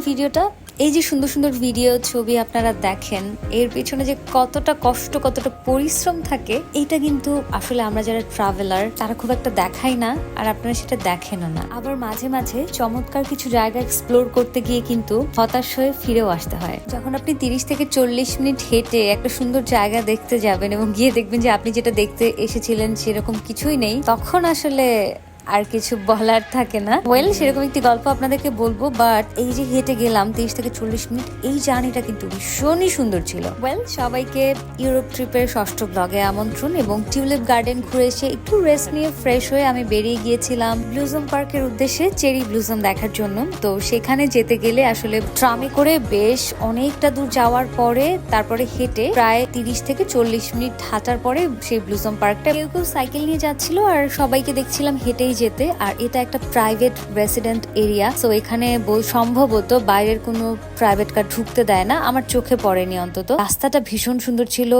ভিডিওটা। এই যে সুন্দর সুন্দর ভিডিও ছবি আপনারা দেখেন, এর পেছনে যে কতটা কষ্ট কতটা পরিশ্রম থাকে, এটা কিন্তু আসলে আমরা যারা ট্রাভেলার তারা খুব একটা দেখাই না, আর আপনারা সেটা দেখেনও না। আবার মাঝে মাঝে চমৎকার কিছু জায়গা এক্সপ্লোর করতে গিয়ে কিন্তু হতাশ হয়ে ফিরেও আসতে হয়। যখন আপনি 30 থেকে 40 মিনিট হেঁটে একটা সুন্দর জায়গা দেখতে যাবেন এবং গিয়ে দেখবেন যে আপনি যেটা দেখতে এসেছিলেন সেরকম কিছুই নেই, তখন আসলে আর কিছু বলার থাকে না। ওয়েল, সেরকম একটি গল্প আপনাদেরকে বলবো, বাট এই যে হেঁটে গেলাম 30 থেকে 40 মিনিট, এই জার্নিটা কিন্তু ভীষণই সুন্দর ছিল। ওয়েল, সবাইকে ইউরোপ ট্রিপের 6ষ্ঠ ব্লগে আমন্ত্রণ। এবং টিউলিপ গার্ডেন ঘুরে এসে একটু রেস্ট নিয়ে ফ্রেশ হয়ে আমি বেরিয়ে গিয়েছিলাম ব্লুজম পার্কের উদ্দেশ্যে চেরি ব্লুজম দেখার জন্য। তো সেখানে যেতে গেলে আসলে ট্রামে করে বেশ অনেকটা দূর যাওয়ার পরে তারপরে হেঁটে প্রায় 30 থেকে 40 মিনিট হাঁটার পরে সেই ব্লুজম পার্কটা। কেউ কেউ সাইকেল নিয়ে যাচ্ছিল আর সবাইকে দেখছিলাম হেঁটেই যেতে। আর এটা একটা প্রাইভেট রেসিডেন্ট এরিয়া, তো এখানে সম্ভবত বাইরের কোনো প্রাইভেট কার ঢুকতে দেয় না, আমার চোখে পড়েনি অন্তত। রাস্তাটা ভীষণ সুন্দর ছিল,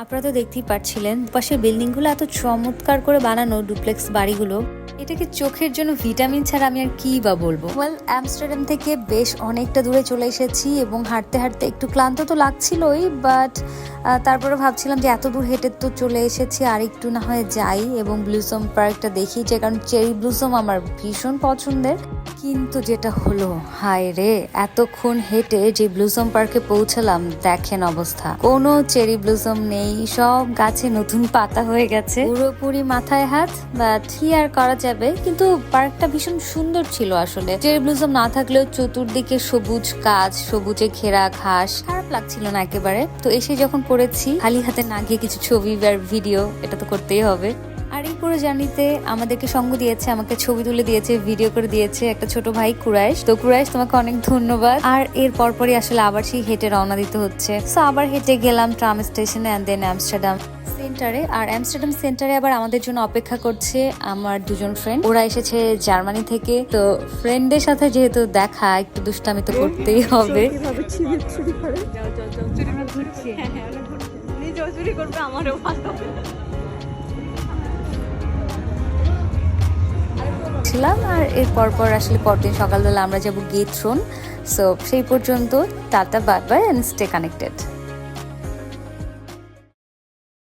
আপনারা তো দেখতেই পাচ্ছিলেন। পাশের বিল্ডিং গুলো এত চমৎকার করে বানানো, ডুপ্লেক্স বাড়িগুলো, এটাকে চোখের জন্য ভিটামিন ছাড়া আমি আর কি বা বলবো। ওয়েল, আমস্টারডাম থেকে বেশ অনেকটা দূরে চলে এসেছি এবং হাঁটতে হাঁটতে একটু ক্লান্ত তো লাগছিলই, বাট তারপরে ভাবছিলাম যে এত দূর হেঁটে তো চলে এসেছি, আর একটু না হয় যাই এবং ব্লুজম পার্কটা দেখি, যে কারণ চেরি ব্লুজম আমার ভীষণ পছন্দের। কিন্তু যেটা হলো, হায় রে, এতক্ষণ হেঁটে যে ব্লুজম পার্কে পৌঁছালাম, দেখেন অবস্থা, কোনো চেরি ব্লুজম নেই, সব গাছে নতুন পাতা হয়ে গেছে, পুরোপুরি মাথায় হাত। বাট কি আর করা যাবে, কিন্তু পার্কটা ভীষণ সুন্দর ছিল আসলে। চেরি ব্লুজম না থাকলেও চতুর্দিকে সবুজ গাছ, সবুজে ঘেরা ঘাস, খারাপ লাগছিল না একেবারে। তো এসে যখন পড়েছি, খালি হাতে না গিয়ে কিছু ছবি আর ভিডিও এটা তো করতেই হবে। আর এই পুরো জার্নিতে আমাদেরকে সঙ্গ দিয়েছে, আমাকে ছবি তুলে দিয়েছে, ভিডিও করে দিয়েছে একটা ছোট ভাই কুরাইশ। তো কুরাইশ, তোমাকে অনেক ধন্যবাদ। আর এর পরপরই আসলে আবার সেই হেঁটে রওনা দিতে হচ্ছে। সো আবার হেঁটে গেলাম ট্রাম স্টেশনে অ্যান্ড দেন আমস্টারডাম সেন্টারে। আর আমস্টারডাম সেন্টারে আবার আমাদের জন্য অপেক্ষা করছে আমার দুজন ফ্রেন্ড, ওরা এসেছে জার্মানি থেকে। তো ফ্রেন্ডদের সাথে যেহেতু দেখা, একটু দুষ্টামি তো করতেই হবে। আর এর পর আসলে পরদিন সকালবেলা আমরা যাবো গেথরন। সো সেই পর্যন্ত tata, bye bye, and stay connected.